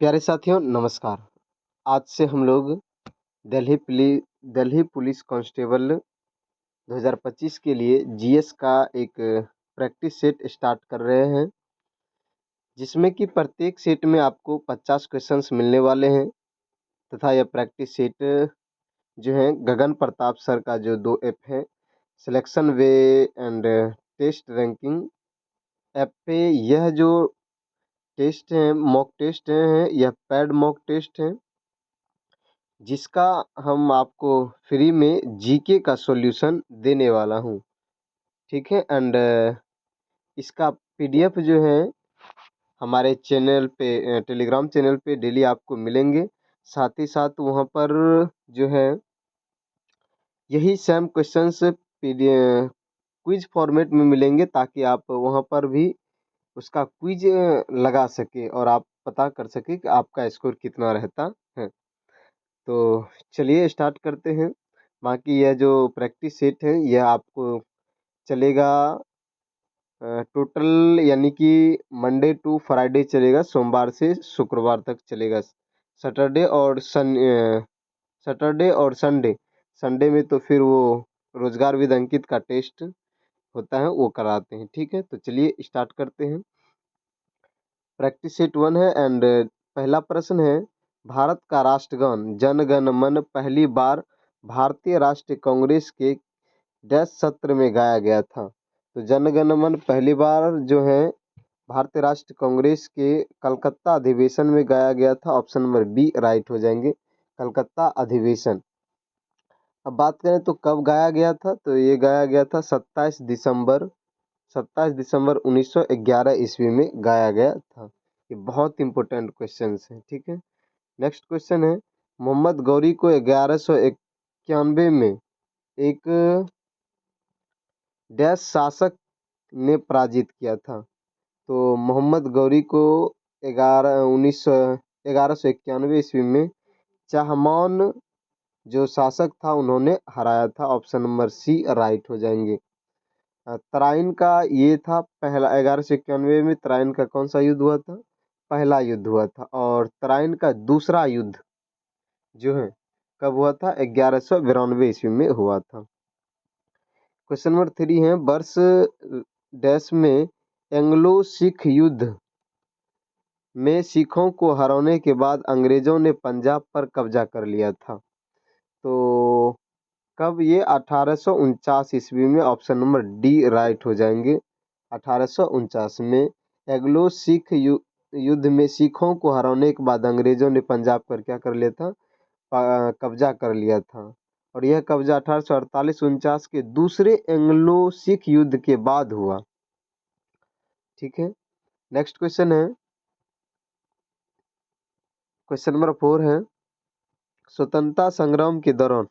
प्यारे साथियों नमस्कार। आज से हम लोग दिल्ली पुलिस कांस्टेबल 2025 के लिए जीएस का एक प्रैक्टिस सेट स्टार्ट कर रहे हैं, जिसमें कि प्रत्येक सेट में आपको 50 क्वेश्चंस मिलने वाले हैं तथा यह प्रैक्टिस सेट जो है गगन प्रताप सर का जो 2 ऐप है, selection way and test ranking app पे यह जो टेस्ट है मॉक टेस्ट है, यह पेड मॉक टेस्ट है, जिसका हम आपको फ्री में जीके का सॉल्यूशन देने वाला हूँ। ठीक है। एंड इसका पीडीएफ जो है हमारे चैनल पे टेलीग्राम चैनल पे डेली आपको मिलेंगे। साथ ही साथ वहाँ पर जो है यही सेम क्वेश्चंस क्विज फॉर्मेट में मिलेंगे, ताकि आप वहाँ पर भी उसका क्विज लगा सके और आप पता कर सके कि आपका स्कोर कितना रहता है। तो चलिए स्टार्ट करते हैं। बाकी यह जो प्रैक्टिस सेट है यह आपको चलेगा टोटल, यानी कि मंडे टू फ्राइडे चलेगा, सोमवार से शुक्रवार तक चलेगा। सैटरडे और सैटरडे और संडे संडे में तो फिर वो रोजगार विद अंकित का टेस्ट होता है, वो कराते हैं। ठीक है, तो चलिए स्टार्ट करते हैं। प्रैक्टिस सेट 1 है एंड पहला प्रश्न है, भारत का राष्ट्रगान जन गण मन पहली बार भारतीय राष्ट्रीय कांग्रेस के डैश सत्र में गाया गया था। तो जन गण मन पहली बार जो है भारतीय राष्ट्रीय कांग्रेस के कलकत्ता अधिवेशन में गाया गया था। ऑप्शन नंबर बी राइट हो जाएंगे, कलकत्ता अधिवेशन। अब बात करें तो कब गाया गया था, तो ये गाया गया था 27 दिसंबर 1911 ईस्वी में गाया गया था। ये बहुत इंपॉर्टेंट क्वेश्चन है। ठीक है, नेक्स्ट क्वेश्चन है, मोहम्मद गौरी को 1191 में एक डैश शासक ने पराजित किया था। तो मोहम्मद गौरी को 1191 ईस्वी में चाहमान जो शासक था उन्होंने हराया था। ऑप्शन नंबर सी राइट हो जाएंगे। तराइन का ये था पहला, 1191 में तराइन का कौन सा युद्ध हुआ था? पहला युद्ध हुआ था। और तराइन का दूसरा युद्ध जो है कब हुआ था? 1192 ईस्वी में हुआ था। क्वेश्चन नंबर 3 है, वर्ष डैश में एंग्लो सिख युद्ध में सिखों को हराने के बाद अंग्रेजों ने पंजाब पर कब्जा कर लिया था। तो कब? ये 1849 ईस्वी में। ऑप्शन नंबर डी राइट हो जाएंगे। 1849 में एंग्लो सिख युद्ध में सिखों को हराने के बाद अंग्रेजों ने पंजाब पर क्या कर लिया था? कब्जा कर लिया था। और यह कब्जा 1848-49 के दूसरे एंग्लो सिख युद्ध के बाद हुआ। ठीक है, नेक्स्ट क्वेश्चन है, क्वेश्चन नंबर 4 है, स्वतंत्रता संग्राम के दौरान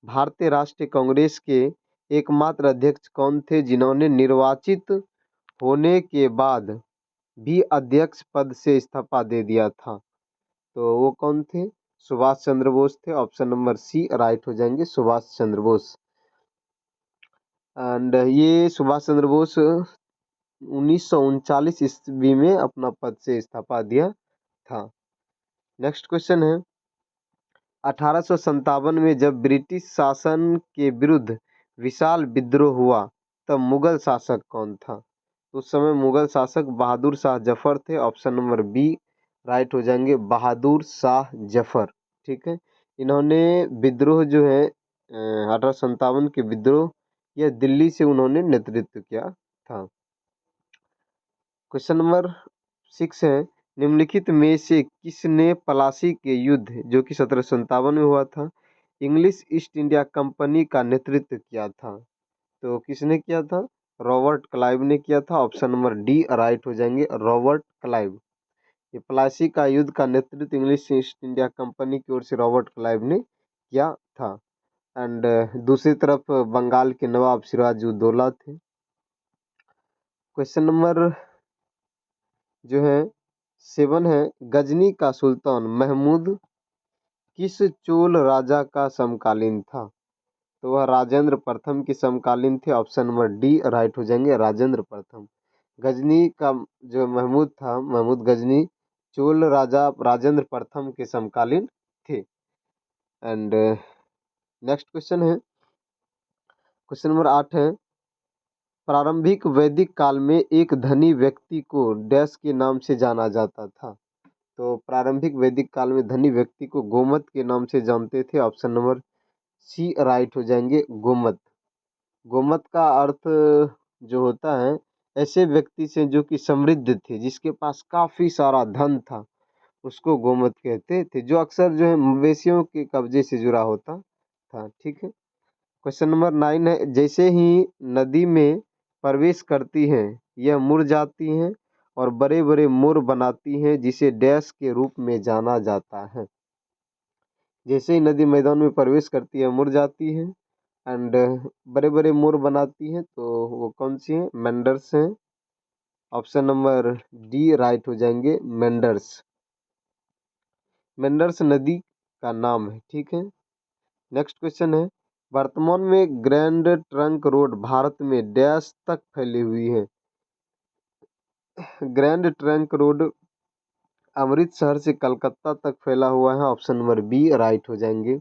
भारतीय राष्ट्रीय कांग्रेस के एकमात्र अध्यक्ष कौन थे जिन्होंने निर्वाचित होने के बाद भी अध्यक्ष पद से इस्तीफा दे दिया था? तो वो कौन थे? सुभाष चंद्र बोस थे। ऑप्शन नंबर सी राइट हो जाएंगे, सुभाष चंद्र बोस। एंड ये सुभाष चंद्र बोस 1939 ईस्वी में अपना पद से इस्तीफा दिया था। नेक्स्ट क्वेश्चन है, 1857 में जब ब्रिटिश शासन के विरुद्ध विशाल विद्रोह हुआ तब मुगल शासक कौन था? तो उस समय मुगल शासक बहादुर शाह जफर थे। ऑप्शन नंबर बी राइट हो जाएंगे, बहादुर शाह जफर। ठीक है, इन्होंने विद्रोह जो है 1857 के विद्रोह, यह दिल्ली से उन्होंने नेतृत्व किया था। क्वेश्चन नंबर 6 है, निम्नलिखित में से किसने प्लासी के युद्ध जो कि 1757 में हुआ था, इंग्लिश ईस्ट इंडिया कंपनी का नेतृत्व किया था? तो किसने किया था? रॉबर्ट क्लाइव ने किया था। ऑप्शन नंबर डी राइट हो जाएंगे, रॉबर्ट क्लाइव। ये प्लासी का युद्ध का नेतृत्व इंग्लिश ईस्ट इंडिया कंपनी की ओर से रॉबर्ट क्लाइव ने किया था। एंड दूसरी तरफ बंगाल के नवाब सिराजुद्दौला थे। क्वेश्चन नंबर जो है 7 है, गजनी का सुल्तान महमूद किस चोल राजा का समकालीन था? तो वह राजेंद्र प्रथम के समकालीन थे। ऑप्शन नंबर डी राइट हो जाएंगे, राजेंद्र प्रथम। गजनी का जो महमूद था, महमूद गजनी, चोल राजा राजेंद्र प्रथम के समकालीन थे। एंड नेक्स्ट क्वेश्चन है, क्वेश्चन नंबर 8 है, प्रारंभिक वैदिक काल में एक धनी व्यक्ति को डैश के नाम से जाना जाता था। तो प्रारंभिक वैदिक काल में धनी व्यक्ति को गोमत के नाम से जानते थे। ऑप्शन नंबर सी राइट हो जाएंगे, गोमत। गोमत का अर्थ जो होता है ऐसे व्यक्ति से जो कि समृद्ध थे, जिसके पास काफी सारा धन था, उसको गोमत कहते थे, जो अक्सर जो है मवेशियों के कब्जे से जुड़ा होता था। ठीक है। क्वेश्चन नंबर 9 है, जैसे ही नदी में प्रवेश करती हैं यह मुड़ जाती हैं और बड़े बड़े मोर बनाती हैं, जिसे डैश के रूप में जाना जाता है। जैसे ही नदी मैदान में प्रवेश करती है मुड़ जाती है एंड बड़े बड़े मोर बनाती हैं, तो वो कौन सी है? मेंडर्स हैं। ऑप्शन नंबर डी राइट हो जाएंगे, मेंडर्स। मेंडर्स नदी का नाम है। ठीक है। नेक्स्ट क्वेश्चन है, वर्तमान में ग्रैंड ट्रंक रोड भारत में डैश तक फैली हुई है। ग्रैंड ट्रंक रोड अमृतसर से कलकत्ता तक फैला हुआ है। ऑप्शन नंबर बी राइट हो जाएंगे।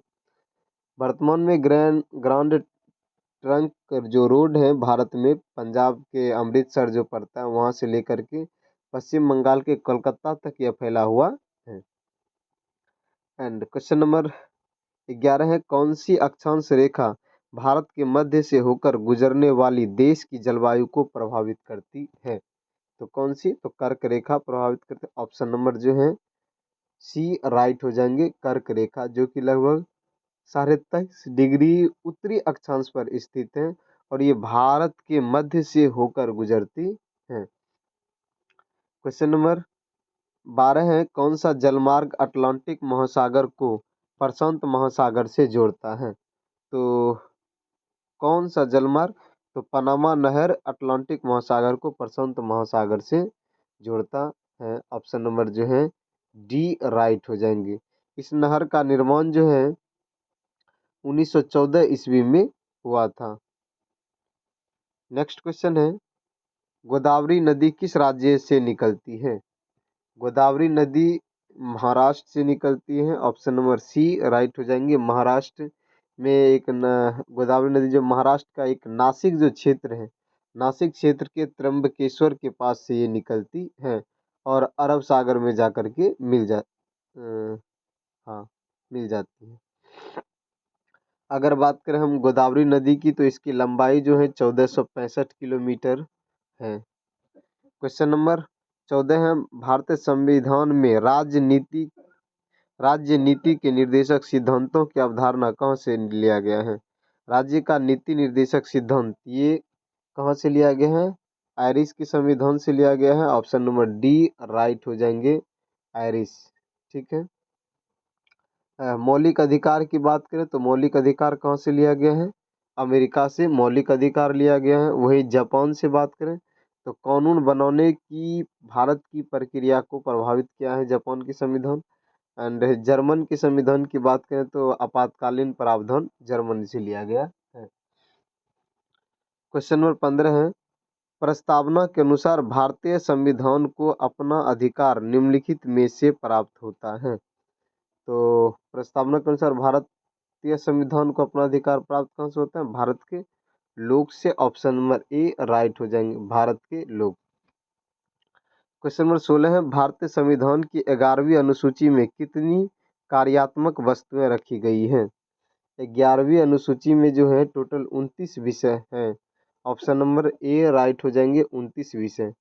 वर्तमान में ग्रांड ट्रंक जो रोड है भारत में पंजाब के अमृतसर जो पड़ता है वहां से लेकर के पश्चिम बंगाल के कोलकाता तक यह फैला हुआ है। एंड क्वेश्चन नंबर 11 है, कौन सी अक्षांश रेखा भारत के मध्य से होकर गुजरने वाली देश की जलवायु को प्रभावित करती है? तो कौन सी? तो कर्क रेखा प्रभावित करती है। ऑप्शन नंबर जो है सी राइट हो जाएंगे, कर्क रेखा, जो कि लगभग 23.5 डिग्री उत्तरी अक्षांश पर स्थित है और ये भारत के मध्य से होकर गुजरती है। क्वेश्चन नंबर 12 है, कौन सा जलमार्ग अटलांटिक महासागर को प्रशांत महासागर से जोड़ता है? तो कौन सा जलमार्ग? तो पनामा नहर अटलांटिक महासागर को प्रशांत महासागर से जोड़ता है। ऑप्शन नंबर जो है डी राइट हो जाएंगे। इस नहर का निर्माण जो है 1914 ईस्वी में हुआ था। नेक्स्ट क्वेश्चन है, गोदावरी नदी किस राज्य से निकलती है? गोदावरी नदी महाराष्ट्र से निकलती है। ऑप्शन नंबर सी राइट हो जाएंगे, महाराष्ट्र में एक गोदावरी नदी जो महाराष्ट्र का एक नासिक जो क्षेत्र है, नासिक क्षेत्र के त्र्यंबकेश्वर के पास से ये निकलती है और अरब सागर में जाकर के हाँ मिल जाती है। अगर बात करें हम गोदावरी नदी की, तो इसकी लंबाई जो है 1465 किलोमीटर है। क्वेश्चन नंबर 14 है, भारतीय संविधान में राज्य नीति के निर्देशक सिद्धांतों की अवधारणा कहाँ से लिया गया है? राज्य का नीति निर्देशक सिद्धांत ये कहाँ से लिया गया है? आयरिश के संविधान से लिया गया है। ऑप्शन नंबर डी राइट हो जाएंगे, आयरिश। ठीक है। मौलिक अधिकार की बात करें तो मौलिक अधिकार कहाँ से लिया गया है? अमेरिका से मौलिक अधिकार लिया गया है। वही जापान से बात करें तो कानून बनाने की भारत की प्रक्रिया को प्रभावित किया है जापान की संविधान। एंड जर्मन के संविधान की बात करें तो आपातकालीन प्रावधान जर्मनी से लिया गया है। क्वेश्चन नंबर 15 है, प्रस्तावना के अनुसार भारतीय संविधान को अपना अधिकार निम्नलिखित में से प्राप्त होता है। तो प्रस्तावना के अनुसार भारतीय संविधान को अपना अधिकार प्राप्त कहाँ से होता है? भारत के लोग से। ऑप्शन नंबर ए राइट हो जाएंगे, भारत के लोग। क्वेश्चन नंबर 16 है, भारतीय संविधान की 11वीं अनुसूची में कितनी कार्यात्मक वस्तुएं रखी गई हैं? 11वीं अनुसूची में जो है टोटल 29 विषय हैं। ऑप्शन नंबर ए राइट हो जाएंगे, 29 विषय।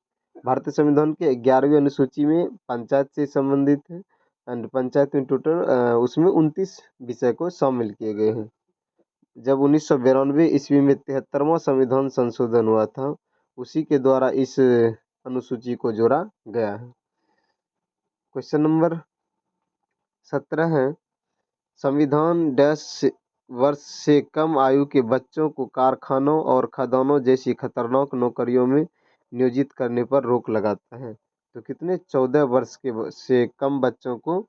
भारतीय संविधान के 11वीं अनुसूची में पंचायत से संबंधित है एंड पंचायत में टोटल उसमें 29 विषय को शामिल किए गए हैं। जब 1992 ईस्वी में 73वां संविधान संशोधन हुआ था, उसी के द्वारा इस अनुसूची को जोड़ा गया है। क्वेश्चन नंबर 17 है, संविधान डैश वर्ष से कम आयु के बच्चों को कारखानों और खदानों जैसी खतरनाक नौकरियों में नियोजित करने पर रोक लगाता है? तो कितने? 14 वर्ष के से कम बच्चों को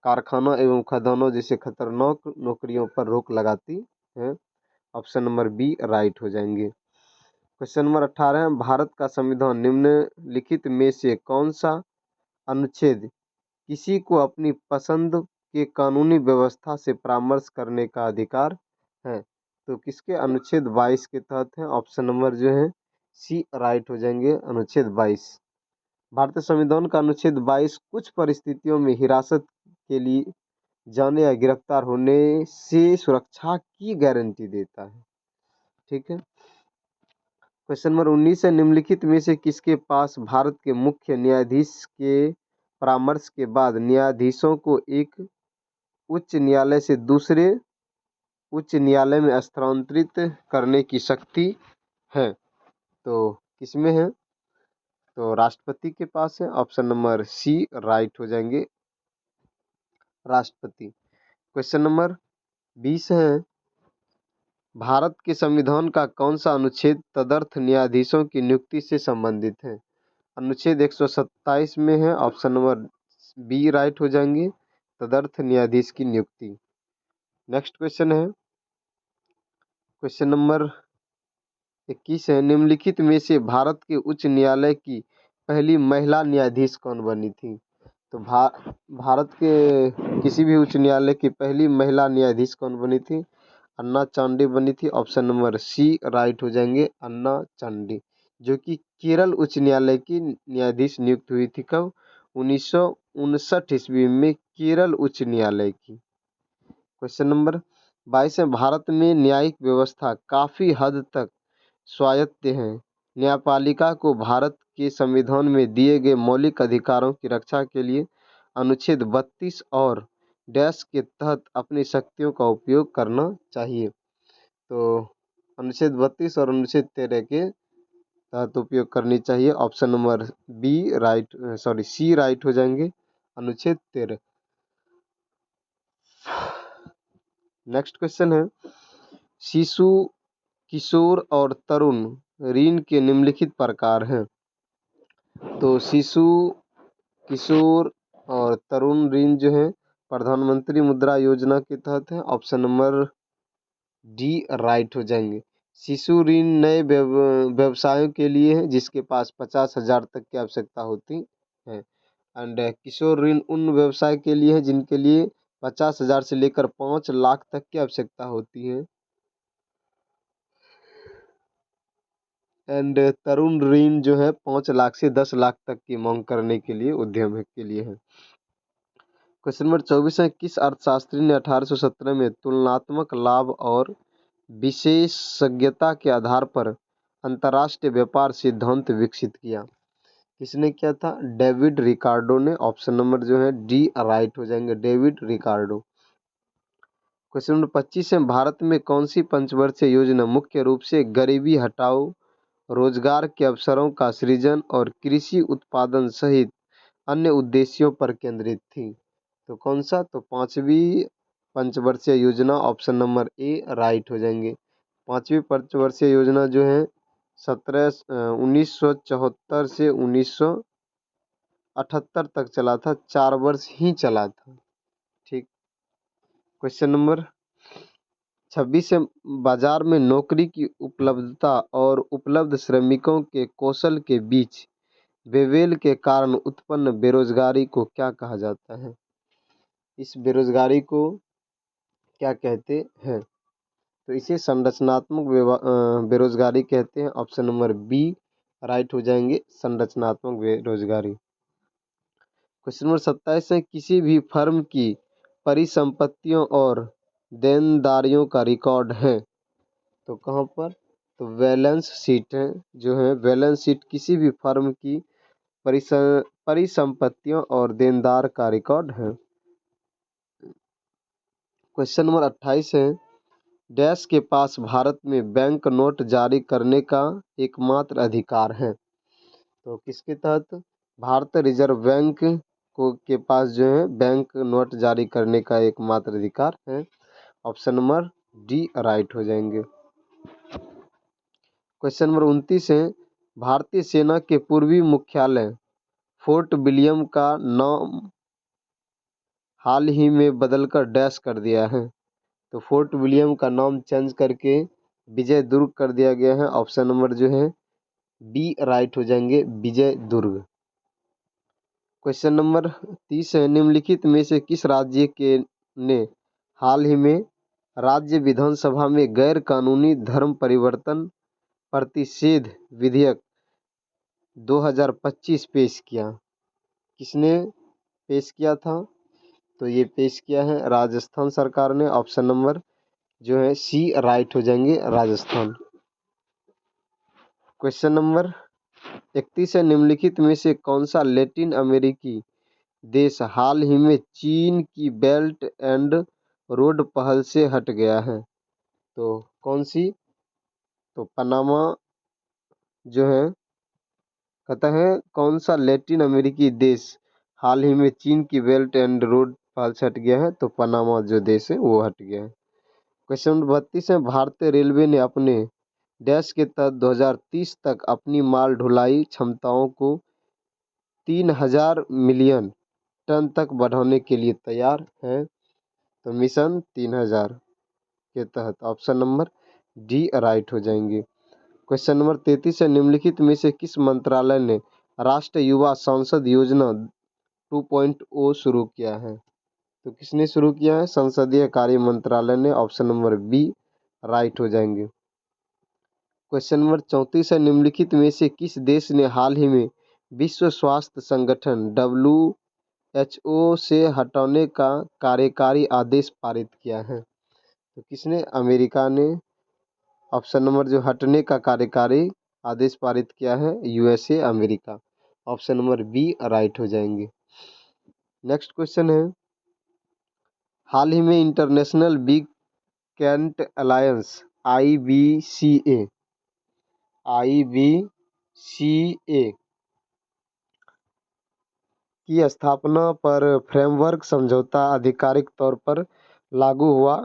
कारखानों एवं खदानों जैसे खतरनाक नौकरियों पर रोक लगाती है। ऑप्शन नंबर बी राइट हो जाएंगे। क्वेश्चन नंबर 18 है, भारत का संविधान निम्नलिखित में से कौन सा अनुच्छेद किसी को अपनी पसंद के कानूनी व्यवस्था से परामर्श करने का अधिकार है। तो किसके अनुच्छेद 22 के तहत है? ऑप्शन नंबर जो है सी राइट हो जाएंगे, अनुच्छेद 22। भारतीय संविधान का अनुच्छेद 22 कुछ परिस्थितियों में हिरासत के लिए जाने या गिरफ्तार होने से सुरक्षा की गारंटी देता है। ठीक है। क्वेश्चन नंबर 19 है, निम्नलिखित में से किसके पास भारत के मुख्य न्यायाधीश के परामर्श के बाद न्यायाधीशों को एक उच्च न्यायालय से दूसरे उच्च न्यायालय में स्थानांतरित करने की शक्ति है? तो किसमें है? तो राष्ट्रपति के पास है। ऑप्शन नंबर सी राइट हो जाएंगे, राष्ट्रपति। क्वेश्चन नंबर 20 है, भारत के संविधान का कौन सा अनुच्छेद तदर्थ न्यायाधीशों की नियुक्ति से संबंधित है? अनुच्छेद 127 में है। ऑप्शन नंबर बी राइट हो जाएंगे, तदर्थ न्यायाधीश की नियुक्ति। नेक्स्ट क्वेश्चन है, क्वेश्चन नंबर 21 है, निम्नलिखित में से भारत के उच्च न्यायालय की पहली महिला न्यायाधीश कौन बनी थी? तो भारत के किसी भी उच्च न्यायालय की पहली महिला न्यायाधीश कौन बनी थी? अन्ना चांडी बनी थी। ऑप्शन नंबर सी राइट हो जाएंगे, अन्ना चांडी, जो कि केरल उच्च न्यायालय की न्यायाधीश नियुक्त हुई थी। कब? 1959 ईस्वी में केरल उच्च न्यायालय की। क्वेश्चन नंबर 22 है, भारत में न्यायिक व्यवस्था काफी हद तक स्वायत्त है। न्यायपालिका को भारत के संविधान में दिए गए मौलिक अधिकारों की रक्षा के लिए अनुच्छेद 32 और डैश के तहत अपनी शक्तियों का उपयोग करना चाहिए। तो अनुच्छेद 32 और अनुच्छेद 13 के तहत उपयोग करनी चाहिए। Option number B right, sorry C right हो जाएंगे, अनुच्छेद 13। नेक्स्ट क्वेश्चन है, शिशु, किशोर और तरुण ऋण के निम्नलिखित प्रकार हैं? तो शिशु, किशोर और तरुण ऋण जो है प्रधानमंत्री मुद्रा योजना के तहत है। ऑप्शन नंबर डी राइट हो जाएंगे। शिशु ऋण नए व्यवसायों के लिए है जिसके पास 50,000 तक की आवश्यकता होती है। एंड किशोर ऋण उन व्यवसाय के लिए है जिनके लिए 50,000 से लेकर 5 लाख तक की आवश्यकता होती है। एंड तरुण ऋण जो है 5 लाख से 10 लाख तक की मांग करने के लिए उद्यम के लिए है। क्वेश्चन नंबर 24 है, किस अर्थशास्त्री ने 1817 में तुलनात्मक लाभ और विशेषज्ञता के आधार पर अंतर्राष्ट्रीय व्यापार सिद्धांत विकसित किया? किसने किया था? डेविड रिकार्डो ने। ऑप्शन नंबर जो है डी राइट हो जाएंगे, डेविड रिकार्डो। क्वेश्चन नंबर 25 है, भारत में कौन सी पंचवर्षीय योजना मुख्य रूप से गरीबी हटाओ, रोजगार के अवसरों का सृजन और कृषि उत्पादन सहित अन्य उद्देश्यों पर केंद्रित थी? तो कौन सा? तो 5वीं पंचवर्षीय योजना। ऑप्शन नंबर ए राइट हो जाएंगे। 5वीं पंचवर्षीय योजना जो है 1974 से 1978 तक चला था, 4 वर्ष ही चला था। ठीक। क्वेश्चन नंबर 26 है, बाजार में नौकरी की उपलब्धता और उपलब्ध श्रमिकों के कौशल के बीच बेमेल के कारण उत्पन्न बेरोजगारी को क्या कहा जाता है? इस बेरोजगारी को क्या कहते हैं? तो इसे संरचनात्मक बेरोजगारी कहते हैं। ऑप्शन नंबर बी राइट हो जाएंगे, संरचनात्मक बेरोजगारी। क्वेश्चन नंबर 27 है, किसी भी फर्म की परिसंपत्तियों और देनदारियों का रिकॉर्ड है? तो कहाँ पर? तो बैलेंस शीट है, जो है बैलेंस शीट किसी भी फर्म की परिसंपत्तियों और देनदार का रिकॉर्ड है। क्वेश्चन नंबर 28 है, डैश के पास भारत में बैंक नोट जारी करने का एकमात्र अधिकार है? तो किसके तहत? भारतीय रिजर्व बैंक को के पास जो है बैंक नोट जारी करने का एकमात्र अधिकार है। ऑप्शन नंबर डी राइट हो जाएंगे। क्वेश्चन नंबर 29 है, भारतीय सेना के पूर्वी मुख्यालय फोर्ट विलियम का नाम हाल ही में बदलकर डैश कर दिया है? तो फोर्ट विलियम का नाम चेंज करके विजय दुर्ग कर दिया गया है। ऑप्शन नंबर जो है बी राइट हो जाएंगे, विजय दुर्ग। क्वेश्चन नंबर 30 है, निम्नलिखित में से किस राज्य के ने हाल ही में राज्य विधानसभा में गैर कानूनी धर्म परिवर्तन प्रतिषेध विधेयक 2025 पेश किया? किसने पेश किया था? तो ये पेश किया है राजस्थान सरकार ने। ऑप्शन नंबर जो है सी राइट हो जाएंगे, राजस्थान। क्वेश्चन नंबर 31 है, निम्नलिखित में से कौन सा लैटिन अमेरिकी देश हाल ही में चीन की बेल्ट एंड रोड पहल से हट गया है? तो कौन सी? तो पनामा जो है, कहता है कौन सा लैटिन अमेरिकी देश हाल ही में चीन की बेल्ट एंड रोड पहल से हट गया है? तो पनामा जो देश है वो हट गया है। क्वेश्चन नंबर 32 है, भारतीय रेलवे ने अपने डैश के तहत 2030 तक अपनी माल ढुलाई क्षमताओं को 3000 मिलियन टन तक बढ़ाने के लिए तैयार है। तो मिशन 3000 के तहत ऑप्शन नंबर डी राइट हो जाएंगे। क्वेश्चन नंबर 33 है, निम्नलिखित में से किस मंत्रालय ने राष्ट्रीय युवा संसद योजना 2.0 शुरू किया है? तो किसने शुरू किया है? संसदीय कार्य मंत्रालय ने। ऑप्शन नंबर बी राइट हो जाएंगे। क्वेश्चन नंबर 34 है, निम्नलिखित में से किस देश ने हाल ही में विश्व स्वास्थ्य संगठन WHO से हटाने का कार्यकारी आदेश पारित किया है? तो किसने? अमेरिका ने। ऑप्शन नंबर जो हटने का कार्यकारी आदेश पारित किया है, USA, America. Option number B right हो जाएंगे। नेक्स्ट क्वेश्चन है, हाल ही में international big cat alliance IBCA की स्थापना पर फ्रेमवर्क समझौता आधिकारिक तौर पर लागू हुआ।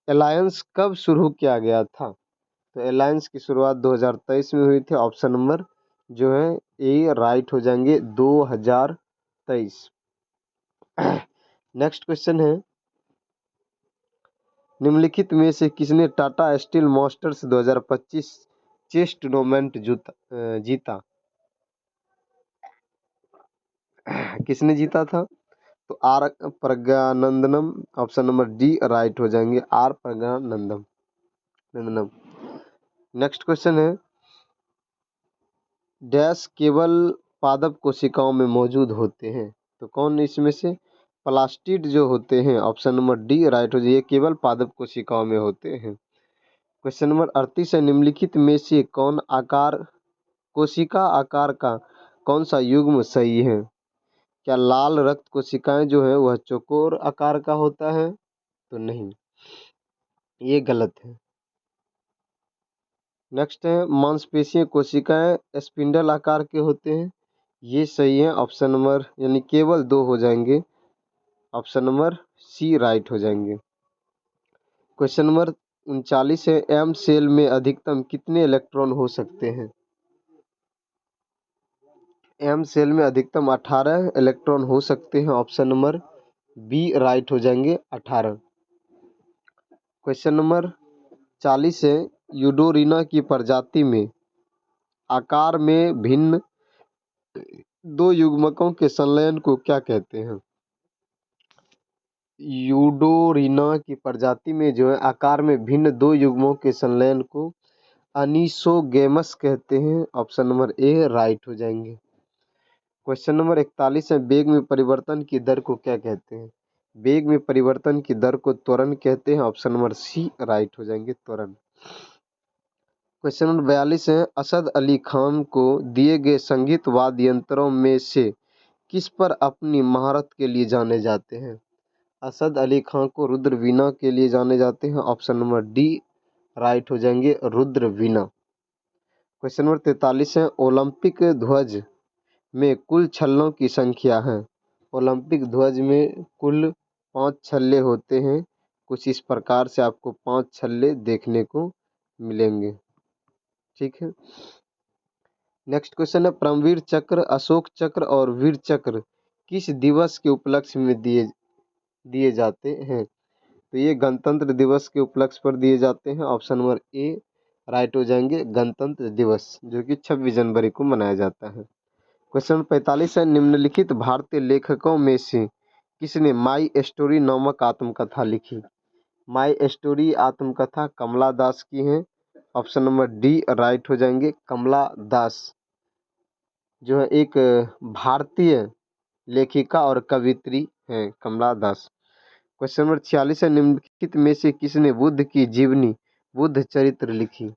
अलायंस कब शुरू किया गया था? तो अलायंस की शुरुआत 2023 में हुई थी। ऑप्शन नंबर जो है ए राइट हो जाएंगे, 2023। नेक्स्ट क्वेश्चन है, निम्नलिखित में से किसने Tata Steel Masters 2025 chess tournament जीता? किसने जीता था? तो R Praggnanandhaa. Option number D right हो जाएंगे, आर प्रज्ञानंदनम। नेक्स्ट क्वेश्चन है, डैश केवल पादप कोशिकाओं में मौजूद होते हैं? तो कौन इसमें से? प्लास्टिड जो होते हैं। ऑप्शन नंबर डी राइट हो जाइए, केवल पादप कोशिकाओं में होते हैं। क्वेश्चन नंबर 38 है, निम्नलिखित में से कोशिका आकार का कौन सा युग्म सही है? क्या लाल रक्त कोशिकाएं जो है वह चौकोर आकार का होता है? तो नहीं, ये गलत है। नेक्स्ट है, मांसपेशीय कोशिकाएं स्पिंडल आकार के होते हैं? ये सही है। ऑप्शन नंबर यानी केवल 2 हो जाएंगे। ऑप्शन नंबर सी राइट हो जाएंगे। क्वेश्चन नंबर 39 है, एम सेल में अधिकतम कितने इलेक्ट्रॉन हो सकते हैं? एम सेल में अधिकतम 18 इलेक्ट्रॉन हो सकते हैं। ऑप्शन नंबर बी राइट हो जाएंगे, 18। क्वेश्चन नंबर 40 है, यूडोरिना की प्रजाति में आकार में भिन्न 2 युग्मकों के संलयन को क्या कहते हैं? यूडोरिना की प्रजाति में जो है आकार में भिन्न 2 युग्मों के संलयन को अनीसोगेमस कहते हैं। ऑप्शन नंबर ए राइट हो जाएंगे। क्वेश्चन नंबर 41 है, वेग में परिवर्तन की दर को क्या कहते हैं? वेग में परिवर्तन की दर को त्वरण कहते हैं। ऑप्शन नंबर सी राइट हो जाएंगे, त्वरण। क्वेश्चन नंबर 42 है, असद अली खान को दिए गए संगीत वाद्य यंत्रों में से किस पर अपनी महारत के लिए जाने जाते हैं? असद अली खान को रुद्र वीणा के लिए जाने जाते हैं। ऑप्शन नंबर डी राइट हो जाएंगे, रुद्र वीणा। क्वेश्चन नंबर 43 है, ओलंपिक ध्वज में कुल छल्लों की संख्या है? ओलंपिक ध्वज में कुल 5 छल्ले होते हैं। कुछ इस प्रकार से आपको 5 छल्ले देखने को मिलेंगे। ठीक है। नेक्स्ट क्वेश्चन है, परमवीर चक्र, अशोक चक्र और वीर चक्र किस दिवस के उपलक्ष्य में दिए जाते हैं? तो ये गणतंत्र दिवस के उपलक्ष्य पर दिए जाते हैं। ऑप्शन नंबर ए राइट हो जाएंगे, गणतंत्र दिवस, जो कि 26 जनवरी को मनाया जाता है। क्वेश्चन 45 है, निम्नलिखित भारतीय लेखकों में से किसने माई स्टोरी नामक आत्मकथा लिखी? माई स्टोरी आत्मकथा कमला दास की है। ऑप्शन नंबर डी राइट हो जाएंगे। कमला दास जो है एक भारतीय लेखिका और कवित्री हैं, कमला दास। क्वेश्चन नंबर 46 है, निम्नलिखित में से किसने बुद्ध की जीवनी बुद्ध चरित्र लिखी?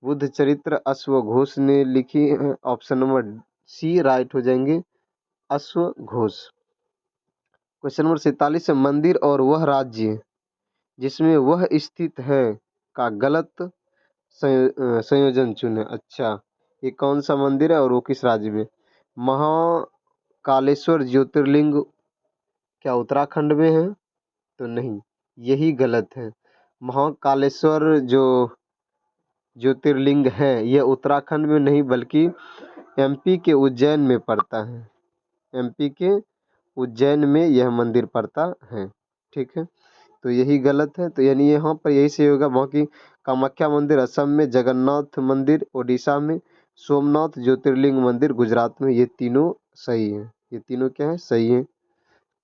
बुद्ध चरित्र अश्वघोष ने लिखी है। ऑप्शन नंबर सी राइट हो जाएंगे, अश्वघोष। क्वेश्चन नंबर 47 है, मंदिर और वह राज्य जिसमें वह स्थित है का गलत संयोजन चुने। अच्छा, ये कौन सा मंदिर है और वो किस राज्य में? महाकालेश्वर ज्योतिर्लिंग क्या उत्तराखंड में है? तो नहीं, यही गलत है। महाकालेश्वर जो ज्योतिर्लिंग है यह उत्तराखंड में नहीं बल्कि एमपी के उज्जैन में पड़ता है। एमपी के उज्जैन में यह मंदिर पड़ता है। ठीक है, तो यही गलत है। तो यानी यहाँ पर यही सही होगा। बाकी कामाख्या मंदिर असम में, जगन्नाथ मंदिर उड़ीसा में, सोमनाथ ज्योतिर्लिंग मंदिर गुजरात में, ये तीनों सही है। ये तीनों क्या है? सही है।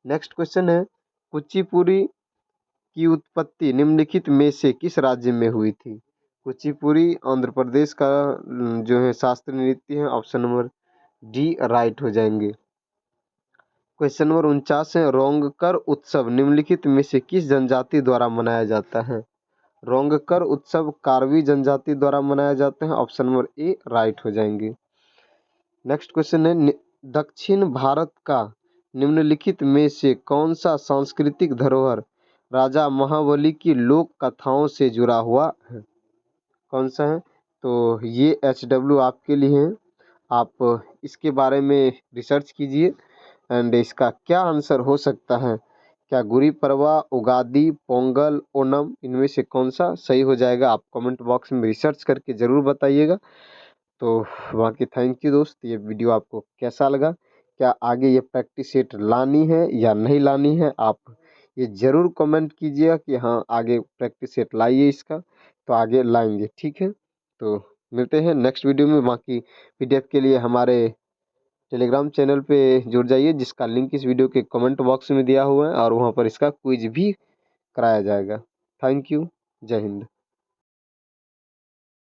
नेक्स्ट क्वेश्चन है, कुचिपुड़ी की उत्पत्ति निम्नलिखित में से किस राज्य में हुई थी? कुचिपुड़ी आंध्र प्रदेश का जो है शास्त्रीय नृत्य है। ऑप्शन नंबर डी राइट हो जाएंगे। क्वेश्चन नंबर 49 है, रोंगकर उत्सव निम्नलिखित में से किस जनजाति द्वारा मनाया जाता है? रोंगकर उत्सव कार्बी जनजाति द्वारा मनाया जाता है। ऑप्शन नंबर ए राइट हो जाएंगे। नेक्स्ट क्वेश्चन है, दक्षिण भारत का निम्नलिखित में से कौन सा सांस्कृतिक धरोहर राजा महाबली की लोक कथाओं से जुड़ा हुआ है? कौन सा है? तो ये HW आपके लिए है। आप इसके बारे में रिसर्च कीजिए एंड इसका क्या आंसर हो सकता है। क्या गुड़ी पड़वा, उगादी, पोंगल, ओणम, इनमें से कौन सा सही हो जाएगा? आप कमेंट बॉक्स में रिसर्च करके ज़रूर बताइएगा। तो बाकी थैंक यू दोस्त। ये वीडियो आपको कैसा लगा? क्या आगे ये प्रैक्टिस सेट लानी है या नहीं लानी है? आप ये ज़रूर कमेंट कीजिएगा कि हाँ आगे प्रैक्टिस सेट लाइए इसका, तो आगे लाएंगे। ठीक है, तो मिलते हैं नेक्स्ट वीडियो में। बाकी PDF के लिए हमारे टेलीग्राम चैनल पे जुड़ जाइए, जिसका लिंक इस वीडियो के कमेंट बॉक्स में दिया हुआ है, और वहाँ पर इसका क्विज भी कराया जाएगा। Thank you. जय हिंद।